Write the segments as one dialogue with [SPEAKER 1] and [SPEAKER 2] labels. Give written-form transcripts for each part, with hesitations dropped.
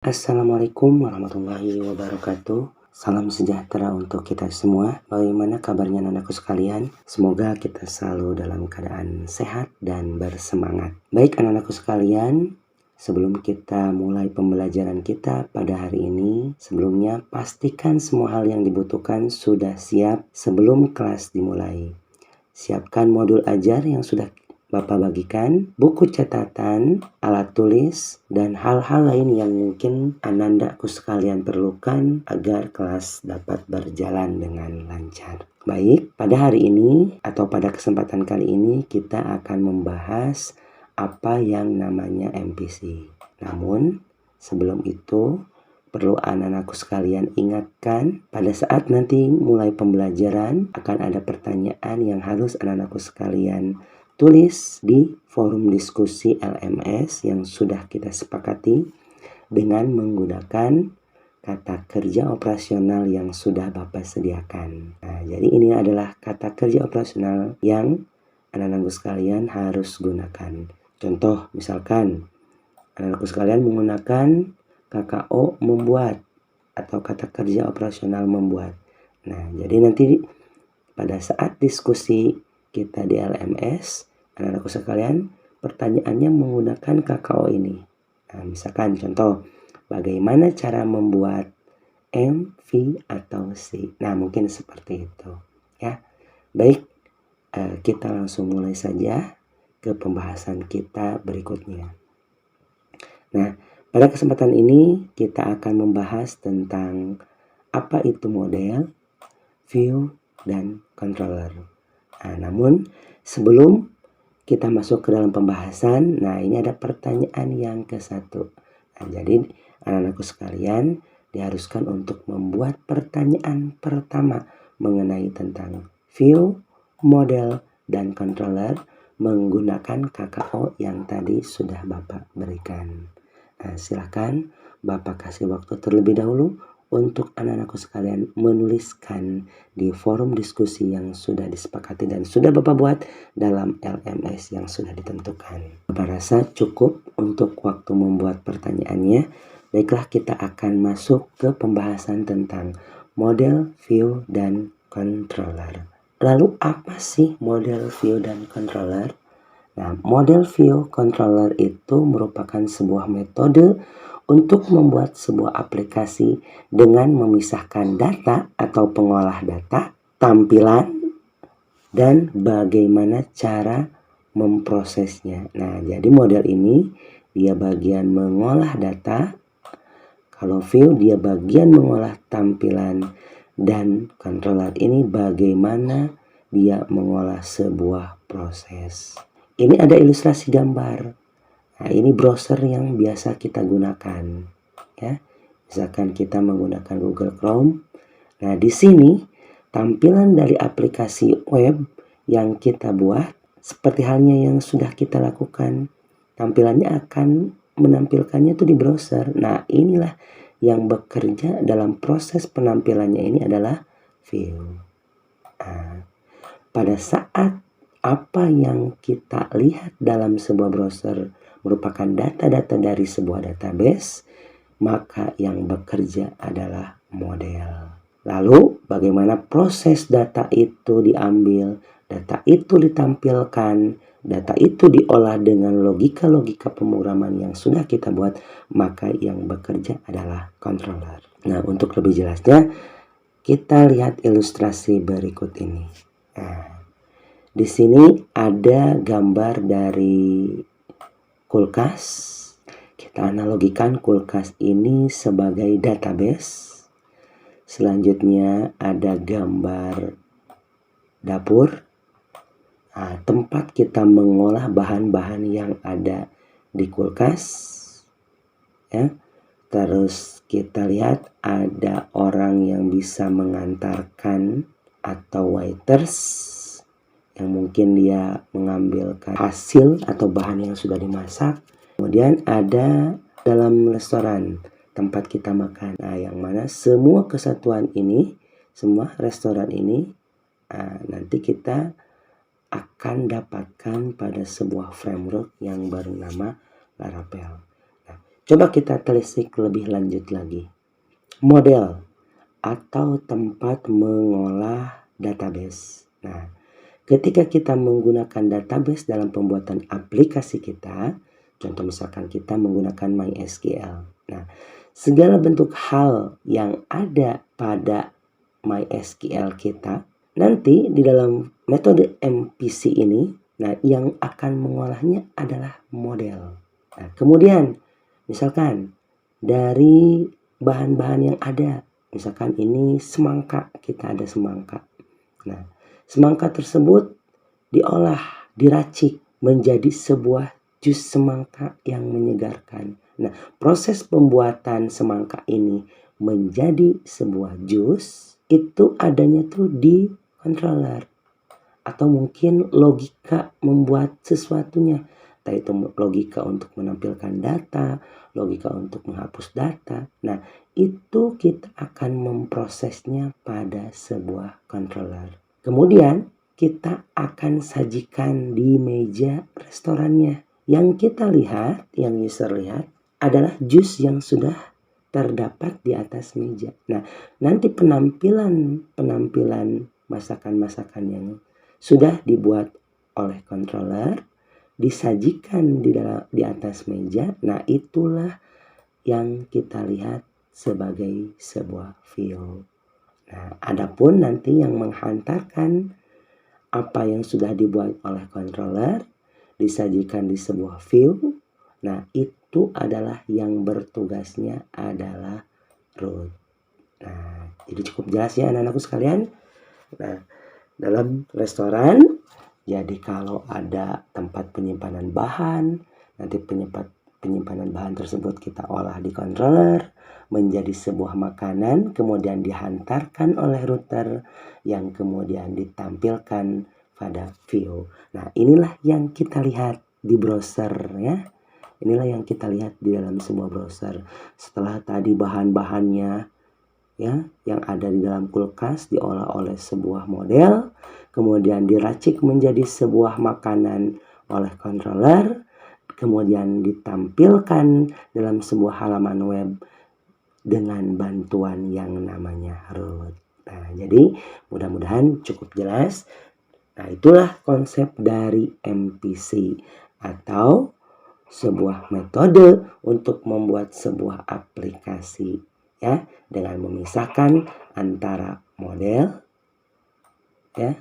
[SPEAKER 1] Assalamualaikum warahmatullahi wabarakatuh. Salam sejahtera untuk kita semua. Bagaimana kabarnya anak-anakku sekalian? Semoga kita selalu dalam keadaan sehat dan bersemangat. Baik anak-anakku sekalian, sebelum kita mulai pembelajaran kita pada hari ini, sebelumnya pastikan semua hal yang dibutuhkan sudah siap sebelum kelas dimulai. Siapkan modul ajar yang sudah Bapak bagikan, buku catatan, alat tulis, dan hal-hal lain yang mungkin anandaku sekalian perlukan agar kelas dapat berjalan dengan lancar. Baik, pada hari ini atau pada kesempatan kali ini kita akan membahas apa yang namanya MPC. Namun, sebelum itu perlu anak-anakku sekalian ingatkan pada saat nanti mulai pembelajaran akan ada pertanyaan yang harus anak-anakku sekalian tulis di forum diskusi LMS yang sudah kita sepakati dengan menggunakan kata kerja operasional yang sudah Bapak sediakan. Nah, jadi ini adalah kata kerja operasional yang anak-anakku sekalian harus gunakan. Contoh, misalkan anak-anakku sekalian menggunakan KKO membuat atau kata kerja operasional membuat. Nah, jadi nanti pada saat diskusi kita di LMS, anak-anakku sekalian, pertanyaannya menggunakan KKO ini. Nah, misalkan contoh, bagaimana cara membuat M, V, atau C? Nah, mungkin seperti itu. Ya, baik, kita langsung mulai saja ke pembahasan kita berikutnya. Nah, pada kesempatan ini kita akan membahas tentang apa itu model, view, dan controller. Nah, namun sebelum kita masuk ke dalam pembahasan, nah ini ada pertanyaan yang ke-1. Nah, jadi anak-anakku sekalian diharuskan untuk membuat pertanyaan pertama mengenai tentang view, model, dan controller menggunakan KKO yang tadi sudah Bapak berikan. Nah, silakan Bapak kasih waktu terlebih dahulu untuk anak-anakku sekalian menuliskan di forum diskusi yang sudah disepakati dan sudah Bapak buat dalam LMS yang sudah ditentukan. Bapak rasa cukup untuk waktu membuat pertanyaannya. Baiklah, kita akan masuk ke pembahasan tentang model, view, dan controller. Lalu apa sih model, view, dan controller? Nah, model, view, controller itu merupakan sebuah metode untuk membuat sebuah aplikasi dengan memisahkan data atau pengolah data, tampilan, dan bagaimana cara memprosesnya. Nah, jadi model ini dia bagian mengolah data, kalau view dia bagian mengolah tampilan, dan controller ini bagaimana dia mengolah sebuah proses. Ini ada ilustrasi gambar. Nah, ini browser yang biasa kita gunakan, ya. Misalkan kita menggunakan Google Chrome. Nah, di sini tampilan dari aplikasi web yang kita buat seperti halnya yang sudah kita lakukan. Tampilannya akan menampilkannya itu di browser. Nah, inilah yang bekerja dalam proses penampilannya ini adalah view. Nah, pada saat apa yang kita lihat dalam sebuah browser merupakan data-data dari sebuah database, maka yang bekerja adalah model. Lalu bagaimana proses data itu diambil, data itu ditampilkan, data itu diolah dengan logika-logika pemrograman yang sudah kita buat, maka yang bekerja adalah controller. Nah, untuk lebih jelasnya, kita lihat ilustrasi berikut ini. Nah, di sini ada gambar dari kulkas. Kita analogikan kulkas ini sebagai database. Selanjutnya ada gambar dapur. Nah, tempat kita mengolah bahan-bahan yang ada di kulkas. Ya. Terus kita lihat ada orang yang bisa mengantarkan atau waiters yang mungkin dia mengambilkan hasil atau bahan yang sudah dimasak. Kemudian ada dalam restoran tempat kita makan. Nah, yang mana semua kesatuan ini, semua restoran ini nanti kita akan dapatkan pada sebuah framework yang bernama Laravel. Nah, Coba kita telisik lebih lanjut lagi. Model atau tempat mengolah database. Nah, ketika kita menggunakan database dalam pembuatan aplikasi kita, contoh misalkan kita menggunakan MySQL. Nah, segala bentuk hal yang ada pada MySQL kita, nanti di dalam metode MPC ini, nah yang akan mengolahnya adalah model. Nah, kemudian misalkan dari bahan-bahan yang ada, misalkan ini semangka, kita ada semangka. Nah, semangka tersebut diolah, diracik menjadi sebuah jus semangka yang menyegarkan. Nah, proses pembuatan semangka ini menjadi sebuah jus itu adanya tuh di controller, atau mungkin logika membuat sesuatunya. Entah itu logika untuk menampilkan data, logika untuk menghapus data. Nah, itu kita akan memprosesnya pada sebuah controller. Kemudian kita akan sajikan di meja restorannya. Yang kita lihat, yang user lihat adalah jus yang sudah terdapat di atas meja. Nah, nanti penampilan masakan-masakan yang sudah dibuat oleh controller disajikan di atas meja. Nah, itulah yang kita lihat sebagai sebuah view. Nah, adapun nanti yang menghantarkan apa yang sudah dibuat oleh controller disajikan di sebuah view. Nah, itu adalah yang bertugasnya adalah root. Nah, jadi cukup jelas ya anak-anakku sekalian. Nah, dalam restoran, jadi kalau ada tempat penyimpanan bahan, nanti penyimpanan bahan tersebut kita olah di controller menjadi sebuah makanan, kemudian dihantarkan oleh router yang kemudian ditampilkan pada view. Nah, inilah yang kita lihat di browser ya. Inilah yang kita lihat di dalam sebuah browser. Setelah tadi bahan-bahannya ya yang ada di dalam kulkas diolah oleh sebuah model, kemudian diracik menjadi sebuah makanan oleh controller, kemudian ditampilkan dalam sebuah halaman web dengan bantuan yang namanya root. Nah, jadi mudah-mudahan cukup jelas. Nah, itulah konsep dari MPC atau sebuah metode untuk membuat sebuah aplikasi ya, dengan memisahkan antara model ya,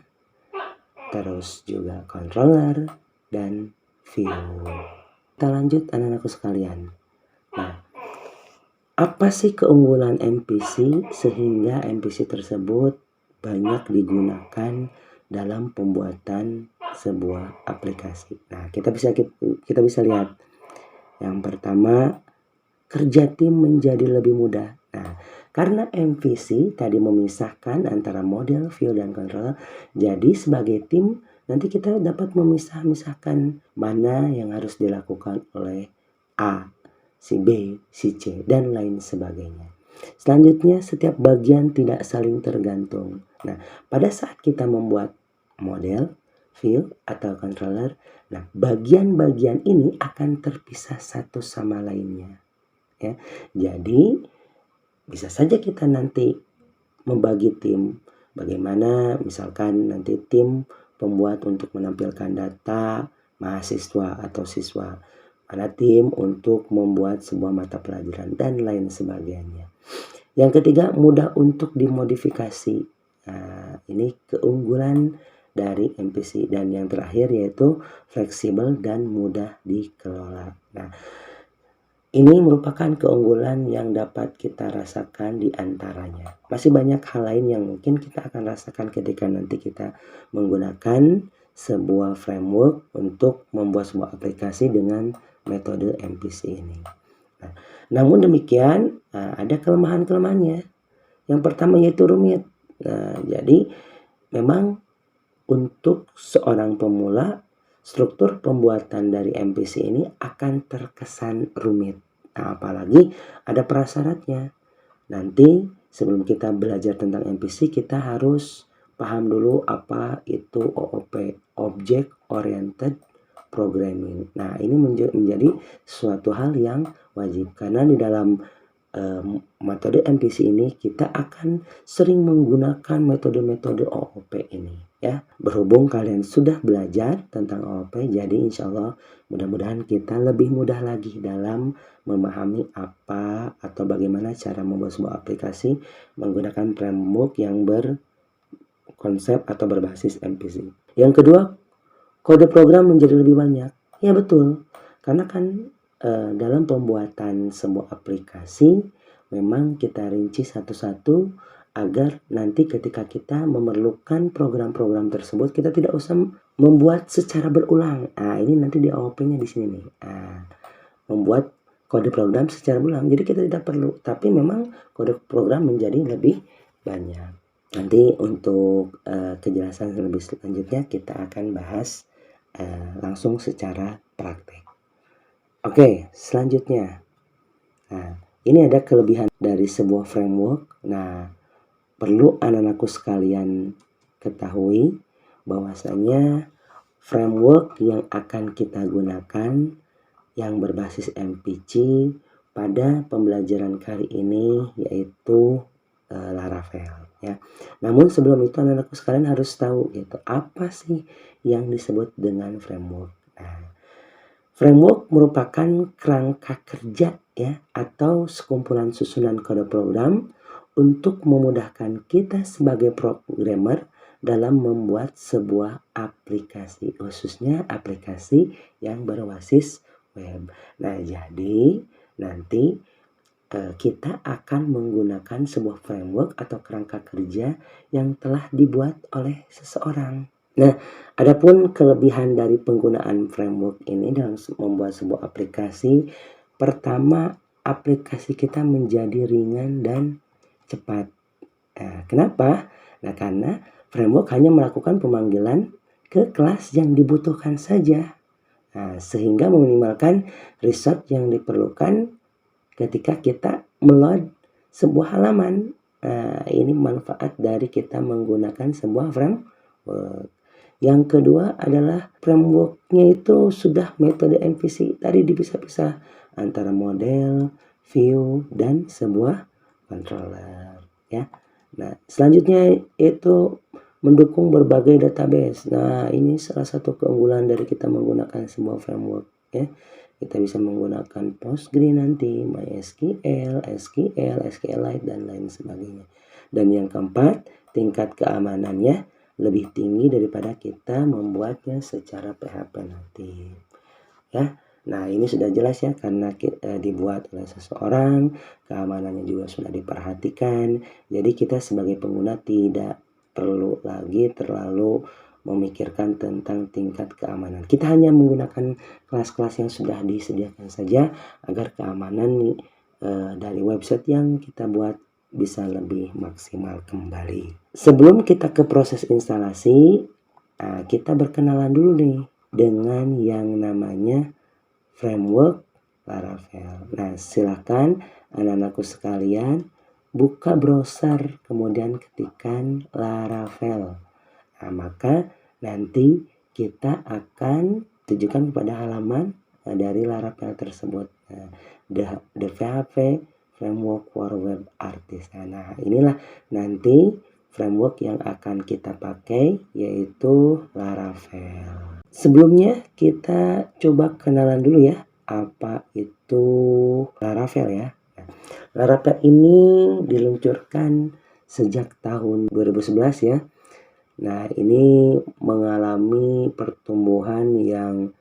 [SPEAKER 1] terus juga controller dan view. Kita lanjut anak-anakku sekalian. Nah, apa sih keunggulan MPC sehingga MPC tersebut banyak digunakan dalam pembuatan sebuah aplikasi? Nah, kita bisa lihat. Yang pertama, kerja tim menjadi lebih mudah. Nah, karena MVC tadi memisahkan antara model, view, dan controller, jadi sebagai tim nanti kita dapat memisahkan mana yang harus dilakukan oleh A, si B, si C, dan lain sebagainya. Selanjutnya, setiap bagian tidak saling tergantung. Nah, pada saat kita membuat model, view, atau controller, nah bagian-bagian ini akan terpisah satu sama lainnya. Ya, jadi bisa saja kita nanti membagi tim. Bagaimana misalkan nanti tim pembuat untuk menampilkan data mahasiswa atau siswa, ada tim untuk membuat sebuah mata pelajaran dan lain sebagainya. Yang ketiga, mudah untuk dimodifikasi. Nah, ini keunggulan dari MPC. Dan yang terakhir yaitu fleksibel dan mudah dikelola. Nah, ini merupakan keunggulan yang dapat kita rasakan di antaranya. Masih banyak hal lain yang mungkin kita akan rasakan ketika nanti kita menggunakan sebuah framework untuk membuat sebuah aplikasi dengan metode MPC ini. Nah, namun demikian ada kelemahan-kelemahannya. Yang pertama yaitu rumit. Nah, jadi memang untuk seorang pemula, struktur pembuatan dari MPC ini akan terkesan rumit. Nah, apalagi ada prasyaratnya. Nanti sebelum kita belajar tentang MPC, kita harus paham dulu apa itu OOP, Object Oriented Programming. Nah, ini menjadi suatu hal yang wajib. Karena di dalam metode MPC ini kita akan sering menggunakan metode-metode OOP ini ya. Berhubung kalian sudah belajar tentang OOP, jadi insya Allah mudah-mudahan kita lebih mudah lagi dalam memahami apa atau bagaimana cara membuat sebuah aplikasi menggunakan framework yang berkonsep atau berbasis MPC. Yang kedua, kode program menjadi lebih banyak. Ya betul, karena kan dalam pembuatan sebuah aplikasi memang kita rinci satu-satu agar nanti ketika kita memerlukan program-program tersebut kita tidak usah membuat secara berulang. Ini nanti di AOP-nya di sini nih. Membuat kode program secara berulang. Jadi kita tidak perlu, tapi memang kode program menjadi lebih banyak. Nanti untuk kejelasan lebih selanjutnya kita akan bahas langsung secara praktek. Oke, selanjutnya. Nah, ini ada kelebihan dari sebuah framework. Nah, perlu anak-anakku sekalian ketahui bahwasanya framework yang akan kita gunakan yang berbasis MPC pada pembelajaran kali ini yaitu Laravel ya. Namun sebelum itu anak-anakku sekalian harus tahu gitu, apa sih yang disebut dengan framework. Nah, framework merupakan kerangka kerja ya atau sekumpulan susunan kode program untuk memudahkan kita sebagai programmer dalam membuat sebuah aplikasi, khususnya aplikasi yang berbasis web. Nah, jadi nanti kita akan menggunakan sebuah framework atau kerangka kerja yang telah dibuat oleh seseorang. Nah, adapun kelebihan dari penggunaan framework ini dalam membuat sebuah aplikasi, pertama, aplikasi kita menjadi ringan dan cepat. Kenapa? Nah, karena framework hanya melakukan pemanggilan ke kelas yang dibutuhkan saja. Sehingga meminimalkan resource yang diperlukan ketika kita meload sebuah halaman. Ini manfaat dari kita menggunakan sebuah framework. Yang kedua adalah frameworknya itu sudah metode MVC. Tadi dipisah-pisah antara model, view, dan sebuah controller. Ya. Nah, selanjutnya itu mendukung berbagai database. Nah, ini salah satu keunggulan dari kita menggunakan sebuah framework. Ya. Kita bisa menggunakan Postgre nanti, MySQL, SQL, SQLite, dan lain sebagainya. Dan yang keempat, tingkat keamanannya lebih tinggi daripada kita membuatnya secara PHP natif. Ya, nah ini sudah jelas ya, karena dibuat oleh seseorang, keamanannya juga sudah diperhatikan. Jadi kita sebagai pengguna tidak perlu lagi terlalu memikirkan tentang tingkat keamanan. Kita hanya menggunakan kelas-kelas yang sudah disediakan saja agar keamanan dari website yang kita buat bisa lebih maksimal kembali. Sebelum kita ke proses instalasi, kita berkenalan dulu nih dengan yang namanya framework Laravel. Nah, silakan anak-anakku sekalian buka browser, kemudian ketikkan Laravel. Nah, maka nanti kita akan tujukan kepada halaman dari Laravel tersebut. The PHP Framework for Web Artist. Nah, inilah nanti framework yang akan kita pakai, yaitu Laravel. Sebelumnya kita coba kenalan dulu ya, apa itu Laravel ya. Laravel ini diluncurkan sejak tahun 2011 ya. Nah, ini mengalami pertumbuhan yang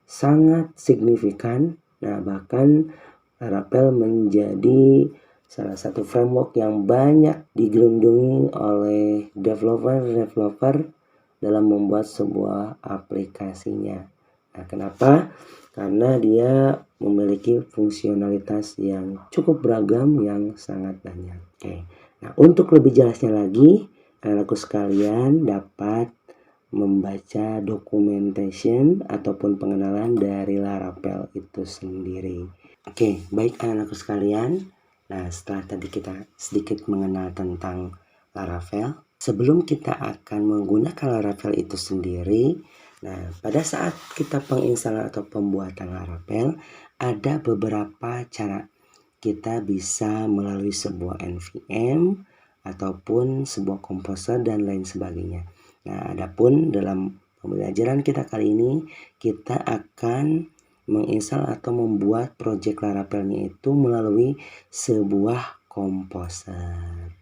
[SPEAKER 1] sangat signifikan. Nah, bahkan Laravel menjadi salah satu framework yang banyak digelundungi oleh developer dalam membuat sebuah aplikasinya. Nah, kenapa? Karena dia memiliki fungsionalitas yang cukup beragam, yang sangat banyak. Oke. Nah, untuk lebih jelasnya lagi, anak-anakku sekalian dapat membaca documentation ataupun pengenalan dari Laravel itu sendiri. Oke, baik anak-anakku sekalian. Nah, setelah tadi kita sedikit mengenal tentang Laravel, sebelum kita akan menggunakan Laravel itu sendiri, nah, pada saat kita penginstalan atau pembuatan Laravel, ada beberapa cara kita bisa melalui sebuah NVM ataupun sebuah komposer dan lain sebagainya. Nah, adapun dalam pembelajaran kita kali ini kita akan menginstal atau membuat project Laravelnya itu melalui sebuah komposer.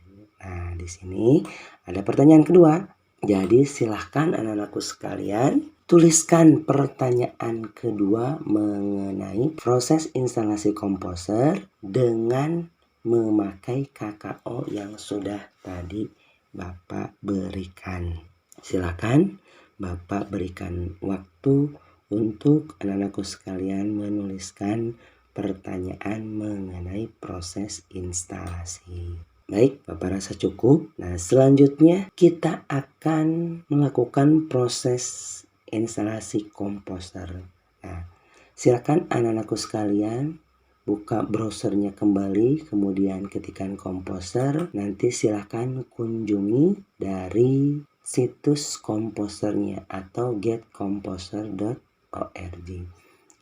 [SPEAKER 1] Nah, di sini ada pertanyaan kedua. Jadi silahkan anak-anakku sekalian tuliskan pertanyaan kedua mengenai proses instalasi komposer dengan memakai KKO yang sudah tadi Bapak berikan. Silakan Bapak berikan waktu untuk anak-anakku sekalian menuliskan pertanyaan mengenai proses instalasi. Baik, Bapak rasa cukup. Nah, selanjutnya kita akan melakukan proses instalasi komposer. Nah, silakan anak-anakku sekalian buka browsernya kembali, kemudian ketikkan komposer. Nanti silakan kunjungi dari situs komposernya atau getcomposer.org.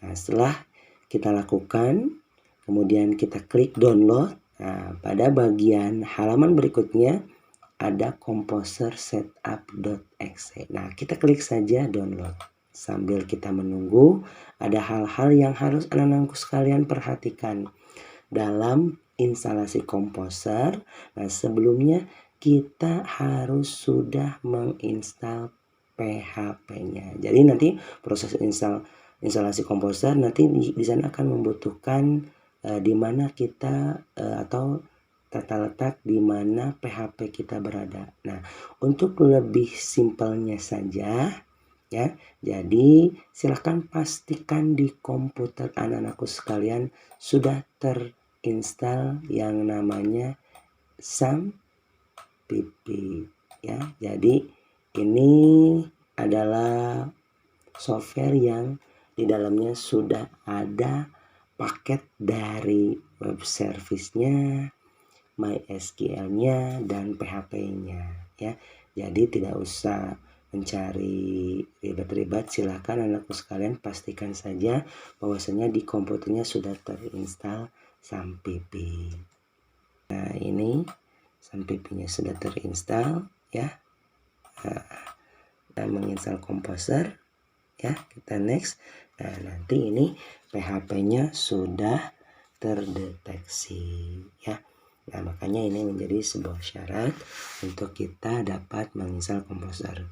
[SPEAKER 1] Nah, setelah kita lakukan, kemudian kita klik download. Nah, pada bagian halaman berikutnya ada Composer Setup.exe. Nah, kita klik saja download. Sambil kita menunggu, ada hal-hal yang harus anak-anakku sekalian perhatikan dalam instalasi komposer. Nah, sebelumnya kita harus sudah menginstal PHP-nya. Jadi nanti proses instalasi komposer nanti di sana akan membutuhkan di mana kita atau tata letak di mana PHP kita berada. Nah, untuk lebih simpelnya saja ya, jadi silahkan pastikan di komputer anak-anakku sekalian sudah terinstall yang namanya SAMPP ya. Jadi ini adalah software yang di dalamnya sudah ada paket dari web service-nya, MySQL-nya, dan PHP-nya ya. Jadi tidak usah mencari ribet-ribet, silakan anakku sekalian pastikan saja bahwasanya di komputernya sudah terinstall SAMPP. Nah, ini SAMPP-nya sudah terinstall ya. Kita menginstal komposer ya, kita next. Nah, nanti ini PHP-nya sudah terdeteksi ya. Nah, makanya ini menjadi sebuah syarat untuk kita dapat menginstal komposer.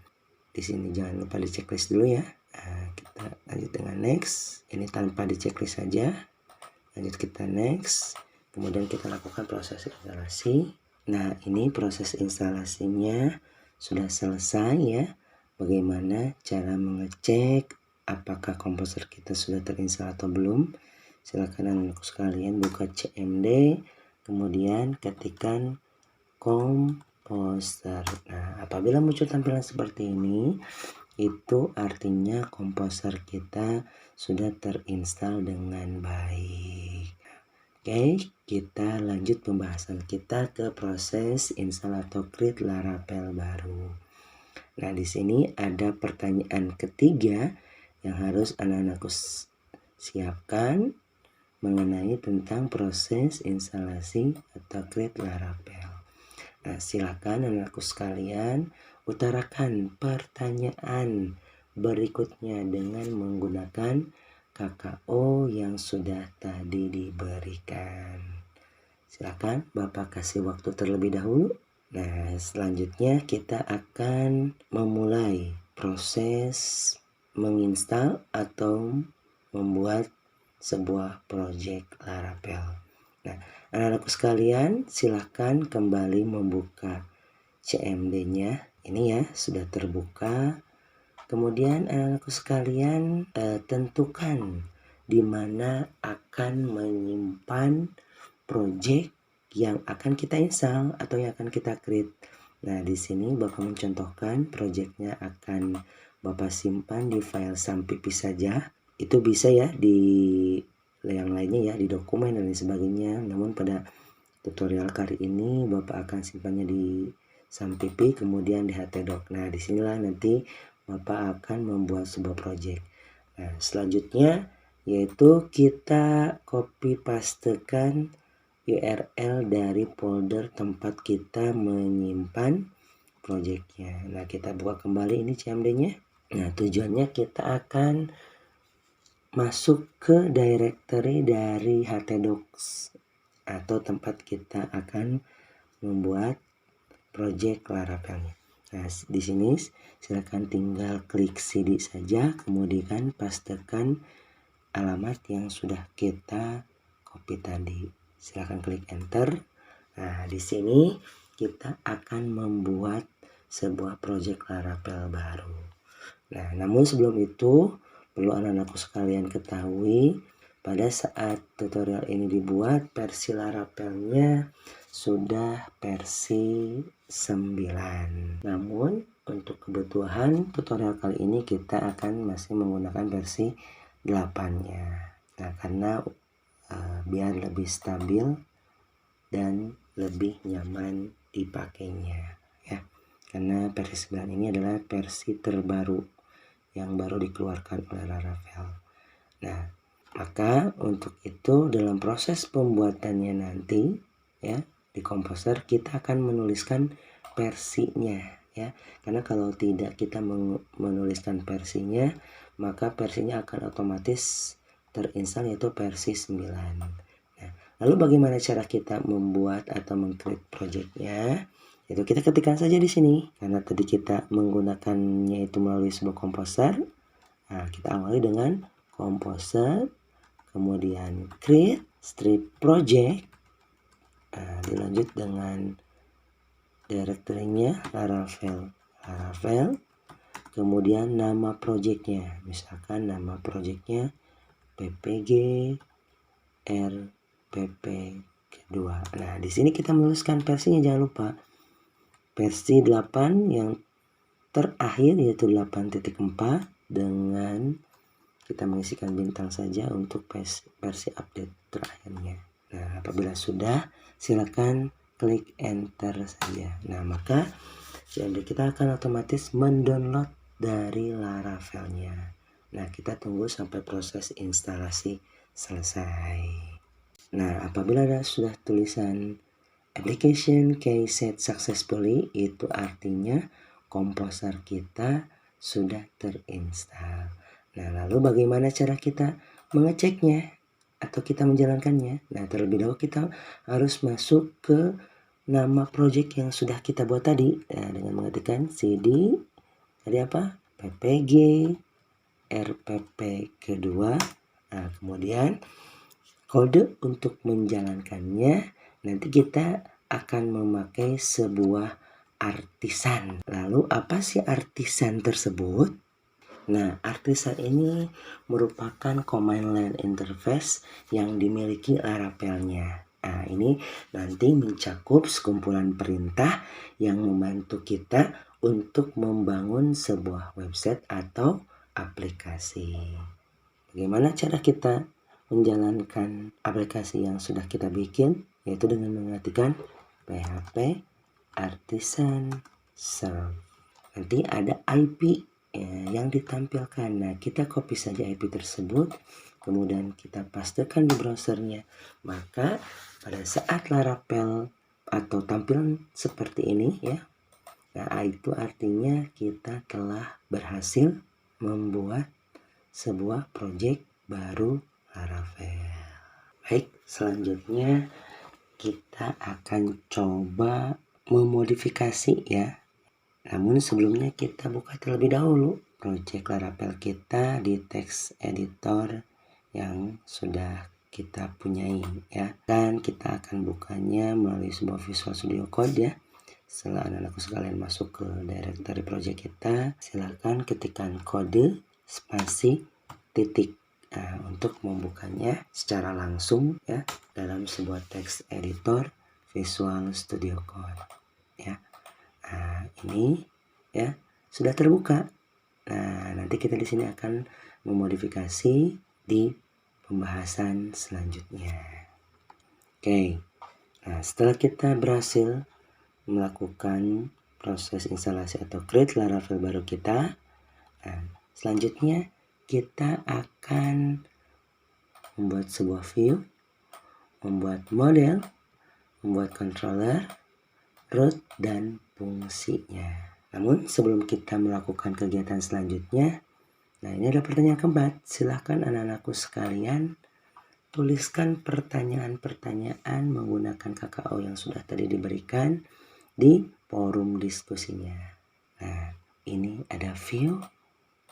[SPEAKER 1] Di sini jangan lupa di checklist dulu ya. Nah, kita lanjut dengan next. Ini tanpa di checklist saja. Lanjut kita next. Kemudian kita lakukan proses instalasi. Nah, ini proses instalasinya sudah selesai ya. Bagaimana cara mengecek apakah komposer kita sudah terinstall atau belum? Silakan anak-anakku sekalian buka CMD, kemudian ketikkan komposer. Nah, apabila muncul tampilan seperti ini, itu artinya komposer kita sudah terinstall dengan baik. Oke, kita lanjut pembahasan kita ke proses install atau create Laravel baru. Nah, di sini ada pertanyaan ketiga yang harus anak-anakku siapkan mengenai tentang proses instalasi atau create Laravel. Nah, silakan anak-anakku sekalian utarakan pertanyaan berikutnya dengan menggunakan KKO yang sudah tadi diberikan. Silakan Bapak kasih waktu terlebih dahulu. Nah, selanjutnya kita akan memulai proses menginstal atau membuat sebuah project Laravel. Nah, anak-anakku sekalian silahkan kembali membuka CMD-nya. Ini ya, sudah terbuka. Kemudian anak-anakku sekalian tentukan di mana akan menyimpan project yang akan kita install atau yang akan kita create. Nah, di sini Bapak mencontohkan projectnya akan Bapak simpan di file SAMPP saja. Itu bisa ya di yang lainnya ya, di dokumen dan lain sebagainya. Namun pada tutorial kali ini Bapak akan simpannya di SAMPP kemudian di htdoc. Nah, disinilah nanti Bapak akan membuat sebuah project. Nah, selanjutnya yaitu kita copy pastekan URL dari folder tempat kita menyimpan projectnya. Nah, kita buka kembali ini CMD-nya. Nah, tujuannya kita akan masuk ke directory dari htdocs atau tempat kita akan membuat project Laravelnya. Nah, di sini silakan tinggal klik cd saja, kemudian pastekan alamat yang sudah kita copy tadi. Silakan klik enter. Nah, di sini kita akan membuat sebuah project Laravel baru. Nah, namun sebelum itu perlu anak-anakku sekalian ketahui, pada saat tutorial ini dibuat, versi Laravelnya sudah versi 9. Namun untuk kebutuhan tutorial kali ini kita akan masih menggunakan versi 8-nya. Nah, karena biar lebih stabil dan lebih nyaman dipakainya ya. Karena versi 9 ini adalah versi terbaru yang baru dikeluarkan oleh Laravel. Nah, maka untuk itu dalam proses pembuatannya nanti ya di Composer kita akan menuliskan versinya ya. Karena kalau tidak kita menuliskan versinya, maka versinya akan otomatis terinstall yaitu versi 9. Nah, lalu bagaimana cara kita membuat atau meng-create projectnya? Itu kita ketikkan saja di sini. Karena tadi kita menggunakannya itu melalui sebuah Composer. Nah, kita awali dengan Composer, kemudian create strip project, dilanjut dengan directory-nya Laravel, kemudian nama projectnya, misalkan nama projectnya ppg rpp kedua. Nah, di sini kita menuliskan versinya, jangan lupa versi 8 yang terakhir yaitu 8.4 dengan kita mengisikan bintang saja untuk versi update terakhirnya. Nah, apabila sudah, silakan klik enter saja. Nah, maka jadi kita akan otomatis mendownload dari Laravelnya. Nah, kita tunggu sampai proses instalasi selesai. Nah, apabila sudah tulisan application key set successfully, itu artinya Composer kita sudah terinstall. Nah, lalu bagaimana cara kita mengeceknya atau kita menjalankannya? Nah, terlebih dahulu kita harus masuk ke nama project yang sudah kita buat tadi. Nah, dengan mengetikkan cd tadi apa? ppg rpp kedua. Nah, kemudian kode untuk menjalankannya nanti kita akan memakai sebuah artisan. Lalu apa sih artisan tersebut? Nah, artisan ini merupakan command line interface yang dimiliki Laravelnya. Nah, ini nanti mencakup sekumpulan perintah yang membantu kita untuk membangun sebuah website atau aplikasi. Bagaimana cara kita menjalankan aplikasi yang sudah kita bikin? Yaitu dengan mengetikkan php artisan serve. Nanti ada IP yang ditampilkan. Nah, kita copy saja IP tersebut, kemudian kita pastekan di browsernya. Maka pada saat Laravel atau tampilan seperti ini ya, nah itu artinya kita telah berhasil membuat sebuah project baru Laravel. Baik, selanjutnya kita akan coba memodifikasi ya. Namun sebelumnya kita buka terlebih dahulu project Laravel kita di text editor yang sudah kita punyai ya. Dan kita akan bukanya melalui sebuah Visual Studio Code ya. Setelah anak-anakku sekalian masuk ke directory project kita, silakan ketikkan kode spasi titik untuk membukanya secara langsung ya dalam sebuah text editor Visual Studio Code ya. Nah, ini ya sudah terbuka. Nah, nanti kita di sini akan memodifikasi di pembahasan selanjutnya. Oke. Nah, setelah kita berhasil melakukan proses instalasi atau create Laravel baru kita, nah, selanjutnya kita akan membuat sebuah view, membuat model, membuat controller, root, dan fungsinya. Namun sebelum kita melakukan kegiatan selanjutnya, nah ini ada pertanyaan keempat. Silahkan anak-anakku sekalian tuliskan pertanyaan-pertanyaan menggunakan KKO yang sudah tadi diberikan di forum diskusinya. Nah, ini ada view,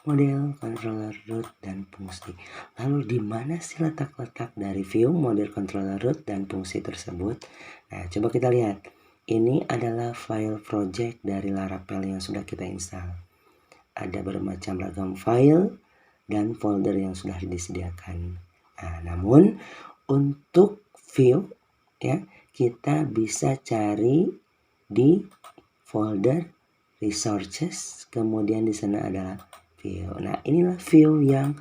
[SPEAKER 1] model, controller, root, dan fungsi. Lalu di mana sih letak-letak dari view, model, controller, root, dan fungsi tersebut? Nah, coba kita lihat. Ini adalah file project dari Laravel yang sudah kita install. Ada bermacam ragam file dan folder yang sudah disediakan. Nah, namun untuk view ya, kita bisa cari di folder resources, kemudian di sana adalah view. Nah, inilah view yang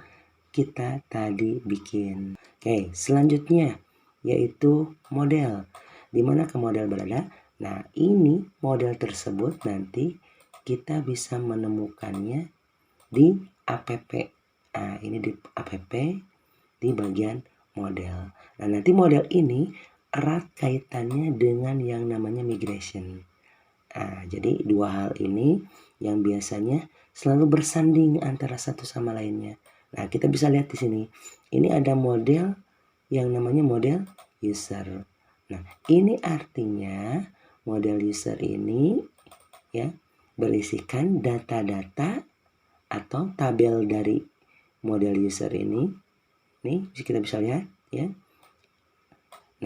[SPEAKER 1] kita tadi bikin. Oke, selanjutnya yaitu model. Di mana ke model berada? Nah, ini model tersebut nanti kita bisa menemukannya di app. Nah, ini di app di bagian model. Nah, nanti model ini erat kaitannya dengan yang namanya migration. Nah, jadi dua hal ini yang biasanya selalu bersanding antara satu sama lainnya. Nah, kita bisa lihat di sini. Ini ada model yang namanya model user. Nah, ini artinya model user ini ya berisikan data-data atau tabel dari model user ini. Nih, kita bisa lihat ya.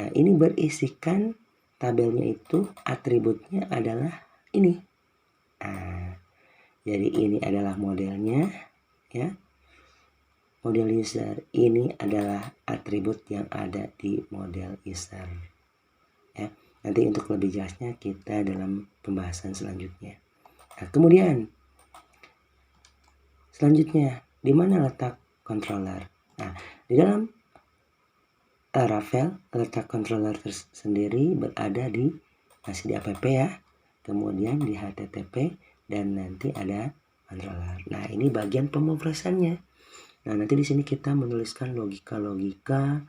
[SPEAKER 1] Nah, ini berisikan tabelnya itu atributnya adalah ini. Nah, jadi ini adalah modelnya ya. Model user ini adalah atribut yang ada di model user. Ya. Nanti untuk lebih jelasnya kita dalam pembahasan selanjutnya. Nah, kemudian selanjutnya di mana letak controller? Nah, di dalam Laravel letak controller sendiri berada di masih di app ya, kemudian di http dan nanti ada controller. Nah, ini bagian pemrogramannya. Nah, nanti di sini kita menuliskan logika-logika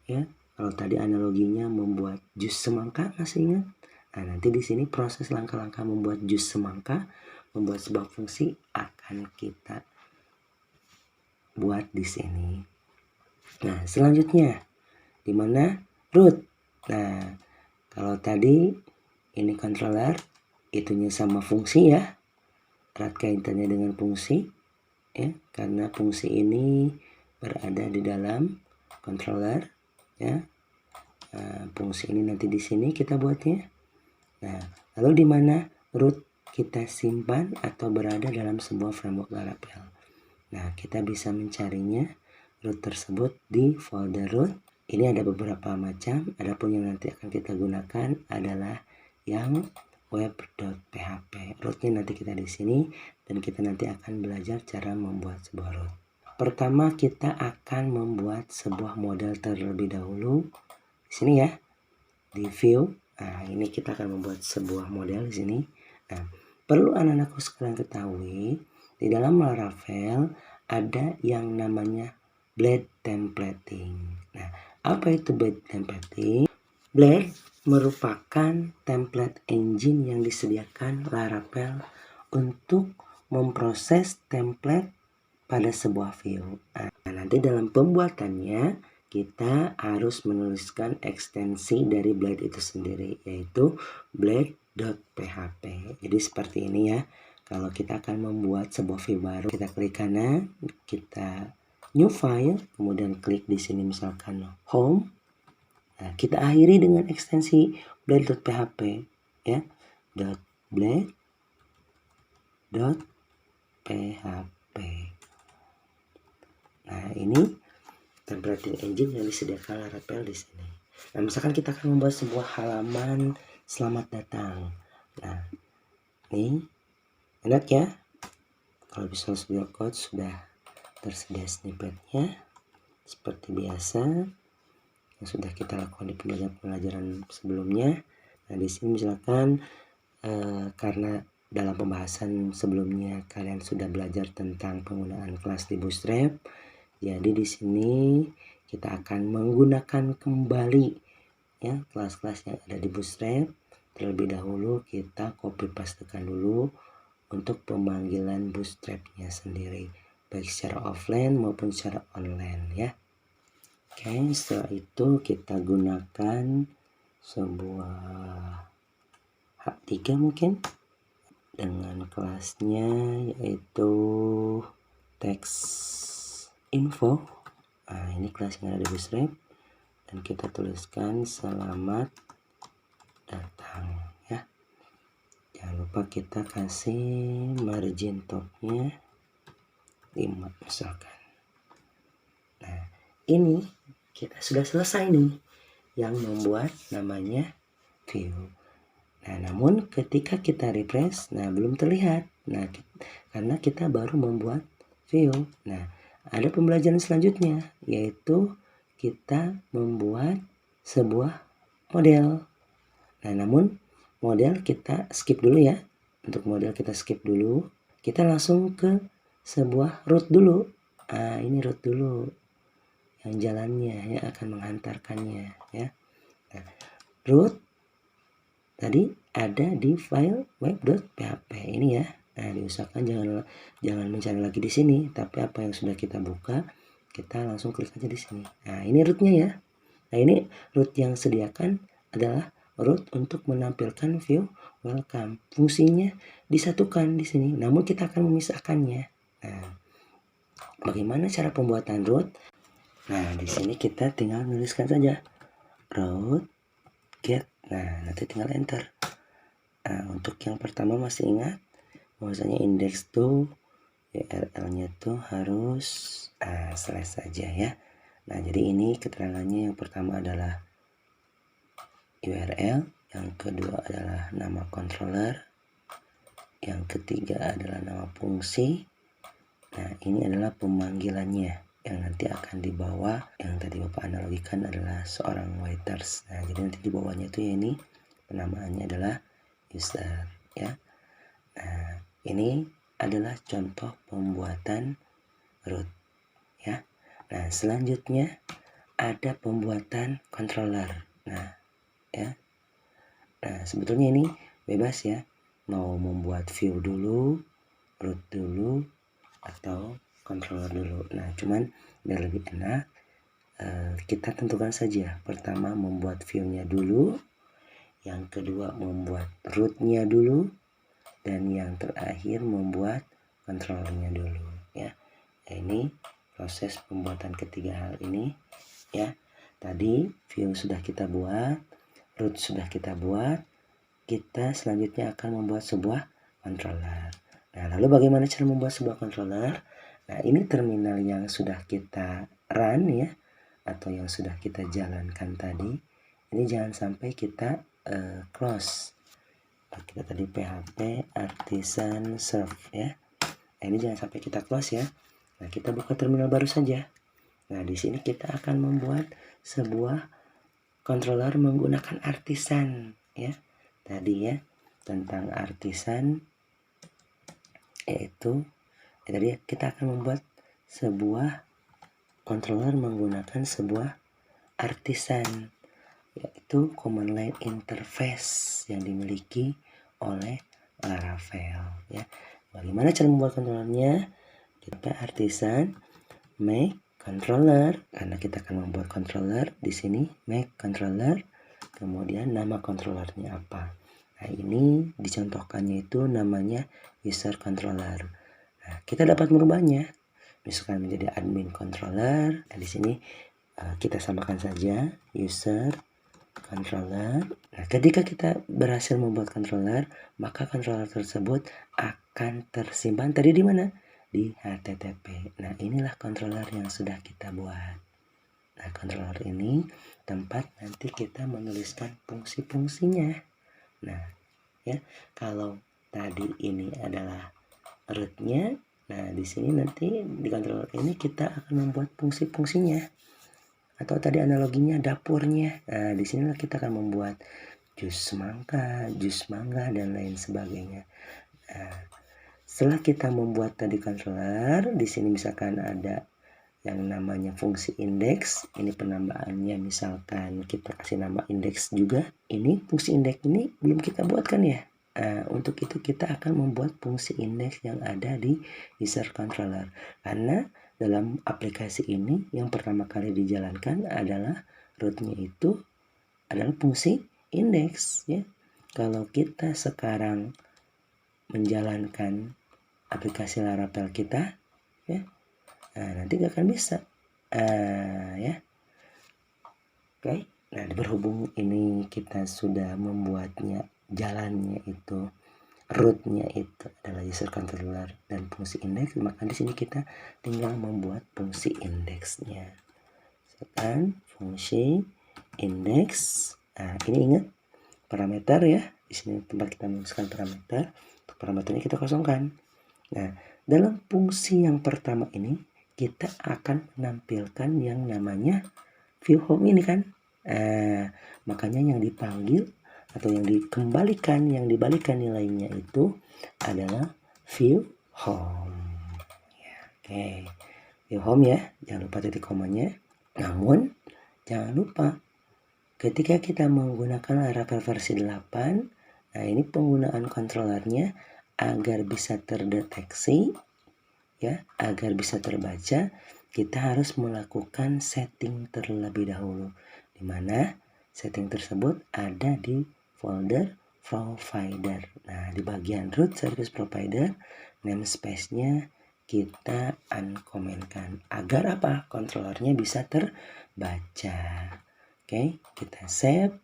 [SPEAKER 1] ya. Kalau tadi analoginya membuat jus semangka, masih ingat? Nah, nanti di sini proses langkah-langkah membuat jus semangka, membuat sebuah fungsi akan kita buat di sini. Nah, selanjutnya di mana root. Nah, kalau tadi ini controller, itunya sama fungsi ya, erat kaitannya dengan fungsi ya, karena fungsi ini berada di dalam controller ya. Nah, fungsi ini nanti di sini kita buatnya. Nah, lalu di mana root kita simpan atau berada dalam sebuah framework Laravel. Nah, kita bisa mencarinya root tersebut di folder root. Ini ada beberapa macam, adapun yang nanti akan kita gunakan adalah yang web.php. Rootnya nanti kita di sini dan kita nanti akan belajar cara membuat sebuah root. Pertama kita akan membuat sebuah model terlebih dahulu. Di sini ya, di view. Nah, ini kita akan membuat sebuah model di sini. Nah, perlu anak-anakku sekalian ketahui, di dalam Laravel ada yang namanya blade templating. Nah, apa itu blade templating? Blade merupakan template engine yang disediakan Laravel untuk memproses template pada sebuah view. Nah, nanti dalam pembuatannya kita harus menuliskan ekstensi dari blade itu sendiri, yaitu blade.php. Jadi seperti ini ya. Kalau kita akan membuat sebuah view baru, kita klik kanan, kita new file, kemudian klik di sini misalkan home. Nah, kita akhiri dengan ekstensi blade.php ya. .blade.php. Nah, ini templating engine yang disediakan Laravel di sini. Nah, misalkan kita akan membuat sebuah halaman selamat datang. Nah, ini enak ya. Kalau Visual Studio Code sudah tersedia snippetnya seperti biasa yang sudah kita lakukan di pembelajaran sebelumnya. Nah, di sini misalkan karena dalam pembahasan sebelumnya kalian sudah belajar tentang penggunaan kelas di Bootstrap, jadi di sini kita akan menggunakan kembali ya kelas-kelas yang ada di Bootstrap. Terlebih dahulu kita copy pastekan dulu untuk pemanggilan Bootstrap-nya sendiri, baik secara offline maupun secara online ya. Oke, setelah itu kita gunakan sebuah H3 mungkin dengan kelasnya yaitu text info. Nah, ini kelas yang ada di Bootstrap dan kita tuliskan selamat datang ya. Jangan lupa kita kasih margin topnya 5 misalkan. Nah, ini kita sudah selesai nih yang membuat namanya view. Nah, namun ketika kita refresh, nah belum terlihat. Nah, karena kita baru membuat view. Nah, ada pembelajaran selanjutnya yaitu kita membuat sebuah model. Nah, namun model kita skip dulu ya. Untuk model kita skip dulu. Kita langsung ke sebuah route dulu. Nah, ini route dulu. Yang jalannya yang akan menghantarkannya ya. Nah, route tadi ada di file web.php ini ya. Nah, diusahakan jangan mencari lagi di sini, tapi apa yang sudah kita buka, kita langsung klik aja di sini. Nah, ini root-nya ya. Nah, ini root yang sediakan adalah root untuk menampilkan view welcome. Fungsinya disatukan di sini, namun kita akan memisahkannya. Nah, bagaimana cara pembuatan root? Nah, di sini kita tinggal menuliskan saja root get. Nah, nanti tinggal enter. Nah, untuk yang pertama masih ingat bahwasanya index tuh URL-nya tuh harus slash saja ya. Nah, jadi ini keterangannya yang pertama adalah URL, yang kedua adalah nama controller, yang ketiga adalah nama fungsi. Nah, ini adalah pemanggilannya yang nanti akan dibawa, yang tadi Bapak analogikan adalah seorang waiters. Nah, jadi nanti di bawahnya itu ya ini penamaannya adalah user ya. Nah, ini adalah contoh pembuatan root ya. Nah, selanjutnya ada pembuatan controller. Nah, ya. Nah, sebetulnya ini bebas ya. Mau membuat view dulu, root dulu, atau controller dulu. Nah, cuman biar lebih enak, kita tentukan saja. Pertama membuat view-nya dulu, yang kedua membuat root-nya dulu, dan yang terakhir membuat controllernya dulu ya. Nah, ini proses pembuatan ketiga hal ini ya. Tadi view sudah kita buat, root sudah kita buat, kita selanjutnya akan membuat sebuah controller. Nah, lalu bagaimana cara membuat sebuah controller? Nah, ini terminal yang sudah kita run ya, atau yang sudah kita jalankan tadi. Ini jangan sampai kita close. Kita tadi PHP artisan serve ya. Nah, ini jangan sampai kita close ya. Nah, kita buka terminal baru saja. Nah, di sini kita akan membuat sebuah controller menggunakan artisan ya. Tadi ya tentang artisan yaitu tadi kita akan membuat sebuah controller menggunakan sebuah artisan, yaitu command line interface yang dimiliki oleh Laravel ya. Bagaimana cara membuat controllernya? Kita artisan make controller, karena kita akan membuat controller di sini make controller, kemudian nama controllernya apa. Nah, ini dicontohkannya itu namanya user controller. Nah, kita dapat merubahnya misalkan menjadi admin controller. Nah, di sini kita samakan saja user controller. Nah, ketika kita berhasil membuat controller, maka controller tersebut akan tersimpan tadi di mana? Di HTTP. Nah, inilah controller yang sudah kita buat. Nah, controller ini tempat nanti kita menuliskan fungsi-fungsinya. Nah, ya, kalau tadi ini adalah root-nya, nah di sini nanti di controller ini kita akan membuat fungsi-fungsinya. Atau tadi analoginya dapurnya. Nah, di sinilah kita akan membuat jus mangga, dan lain sebagainya. Nah, setelah kita membuat tadi controller, di sini misalkan ada yang namanya fungsi indeks. Ini penambahannya, misalkan kita kasih nama indeks juga. Ini fungsi indeks ini belum kita buatkan ya. Untuk itu kita akan membuat fungsi indeks yang ada di user controller, karena dalam aplikasi ini yang pertama kali dijalankan adalah rootnya itu adalah fungsi indeks ya. Kalau kita sekarang menjalankan aplikasi Laravel kita ya, nanti gak akan bisa ya. Oke. Nah, berhubung ini kita sudah membuatnya, jalannya itu, rootnya itu adalah user controller dan fungsi indeks, maka di sini kita tinggal membuat fungsi indeksnya. Misalkan fungsi indeks. Nah, ini ingat parameter ya. Di sini tempat kita menuliskan parameter. Untuk parameternya kita kosongkan. Nah, dalam fungsi yang pertama ini kita akan menampilkan yang namanya view home ini kan. Makanya yang dipanggil atau yang dikembalikan, yang dibalikan nilainya itu adalah view home. Ya, oke. View home ya, jangan lupa titik komanya. Namun jangan lupa ketika kita menggunakan Laravel versi 8, nah ini penggunaan controllernya agar bisa terdeteksi ya, agar bisa terbaca, kita harus melakukan setting terlebih dahulu, di mana setting tersebut ada di folder provider. Nah, di bagian root service provider, namespace-nya kita uncommentkan agar apa? Controllernya bisa terbaca. Oke, kita save,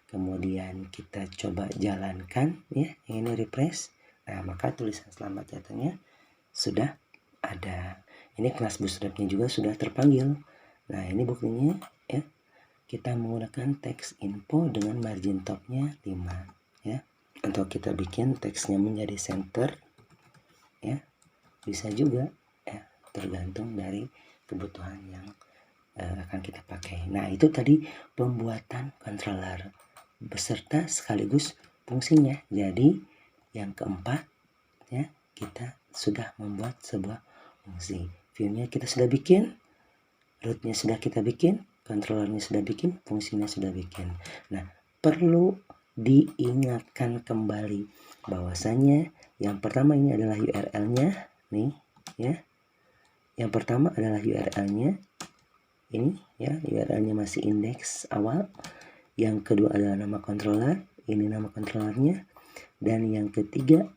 [SPEAKER 1] kemudian kita coba jalankan ya, ini refresh. Nah, maka tulisan selamat datanya sudah ada. Ini kelas bootstrapnya juga sudah terpanggil. Nah, ini buktinya ya. Kita menggunakan text info dengan margin topnya 5 ya. Untuk kita bikin teksnya menjadi center ya, bisa juga ya, tergantung dari kebutuhan yang akan kita pakai. Nah, itu tadi pembuatan controller beserta sekaligus fungsinya. Jadi yang keempat ya, kita sudah membuat sebuah fungsi. View-nya kita sudah bikin, root-nya sudah kita bikin, controllernya sudah bikin, fungsinya sudah bikin. Nah, perlu diingatkan kembali bahwasanya yang pertama ini adalah URL-nya nih ya. Yang pertama adalah URL-nya. Ini ya, URL-nya masih indeks awal. Yang kedua adalah nama controller, ini nama controllernya. Dan yang ketiga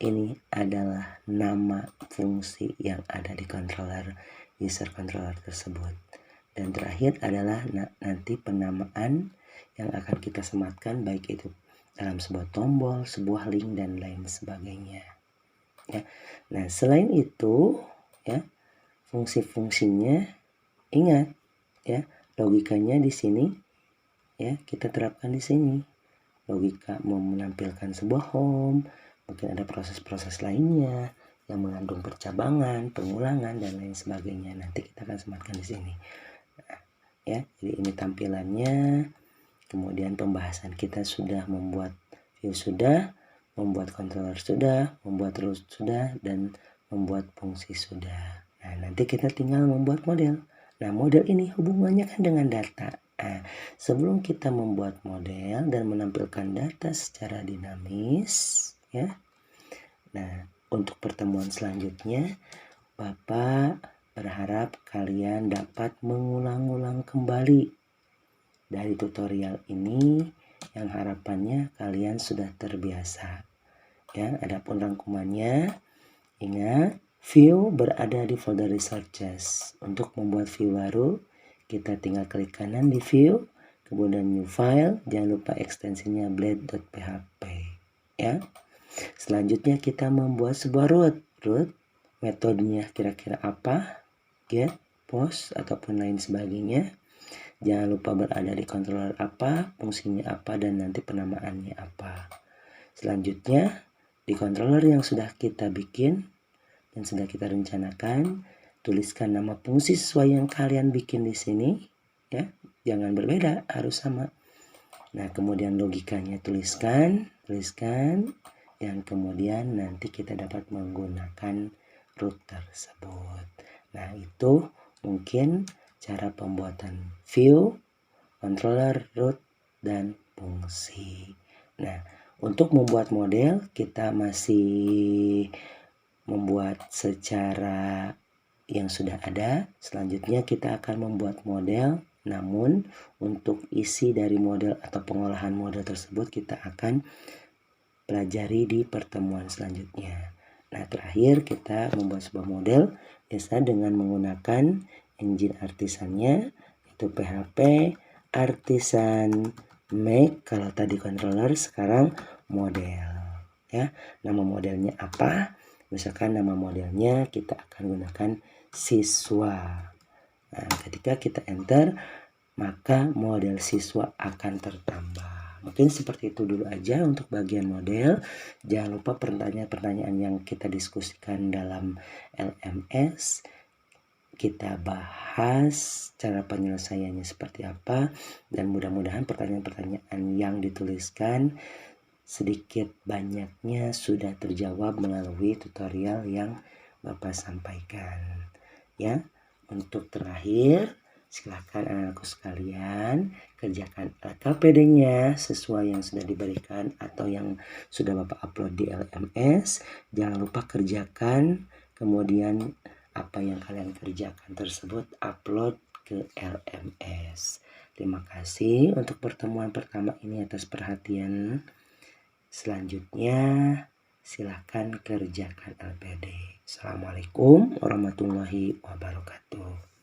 [SPEAKER 1] ini adalah nama fungsi yang ada di controller, user controller tersebut. Dan terakhir adalah nanti penamaan yang akan kita sematkan, baik itu dalam sebuah tombol, sebuah link, dan lain sebagainya. Ya. Nah, selain itu ya, fungsi-fungsinya ingat ya, logikanya di sini ya, kita terapkan di sini. Logika mau menampilkan sebuah home, mungkin ada proses-proses lainnya yang mengandung percabangan, pengulangan, dan lain sebagainya. Nanti kita akan sematkan di sini. Nah, ya, jadi ini tampilannya. Kemudian pembahasan kita sudah membuat view sudah, membuat controller sudah, membuat root sudah, dan membuat fungsi sudah. Nah, nanti kita tinggal membuat model. Nah, model ini hubungannya kan dengan data. Nah, sebelum kita membuat model dan menampilkan data secara dinamis, ya. Nah, untuk pertemuan selanjutnya, Bapak berharap kalian dapat mengulang-ulang kembali dari tutorial ini, yang harapannya kalian sudah terbiasa. Ya, adapun rangkumannya, ingat, view berada di folder resources. Untuk membuat view baru, kita tinggal klik kanan di view, kemudian new file, jangan lupa ekstensinya blade.php ya. Selanjutnya kita membuat sebuah root. Metodenya kira-kira apa? Get, post, ataupun lain sebagainya. Jangan lupa berada di controller apa, fungsinya apa, dan nanti penamaannya apa. Selanjutnya di controller yang sudah kita bikin dan sudah kita rencanakan, tuliskan nama fungsi sesuai yang kalian bikin di sini ya, jangan berbeda, harus sama. Nah, kemudian logikanya tuliskan yang kemudian nanti kita dapat menggunakan root tersebut. Nah, itu mungkin cara pembuatan view, controller, root, dan fungsi. Nah, untuk membuat model kita masih membuat secara yang sudah ada. Selanjutnya kita akan membuat model, namun untuk isi dari model atau pengolahan model tersebut kita akan pelajari di pertemuan selanjutnya. Nah, terakhir kita membuat sebuah model biasa dengan menggunakan engine artisannya, yaitu PHP Artisan Make. Kalau tadi controller, sekarang model. Ya, nama modelnya apa? Misalkan nama modelnya kita akan gunakan siswa. Nah, ketika kita enter, maka model siswa akan tertambah. Mungkin seperti itu dulu aja untuk bagian model. Jangan lupa pertanyaan-pertanyaan yang kita diskusikan dalam LMS. Kita bahas cara penyelesaiannya seperti apa. Dan mudah-mudahan pertanyaan-pertanyaan yang dituliskan sedikit banyaknya sudah terjawab melalui tutorial yang Bapak sampaikan. Ya, untuk terakhir, silakan anak-anakku sekalian kerjakan LKPD-nya sesuai yang sudah diberikan atau yang sudah Bapak upload di LMS. Jangan lupa kerjakan, kemudian apa yang kalian kerjakan tersebut upload ke LMS. Terima kasih untuk pertemuan pertama ini atas perhatian. Selanjutnya silakan kerjakan LPD. Assalamualaikum warahmatullahi wabarakatuh.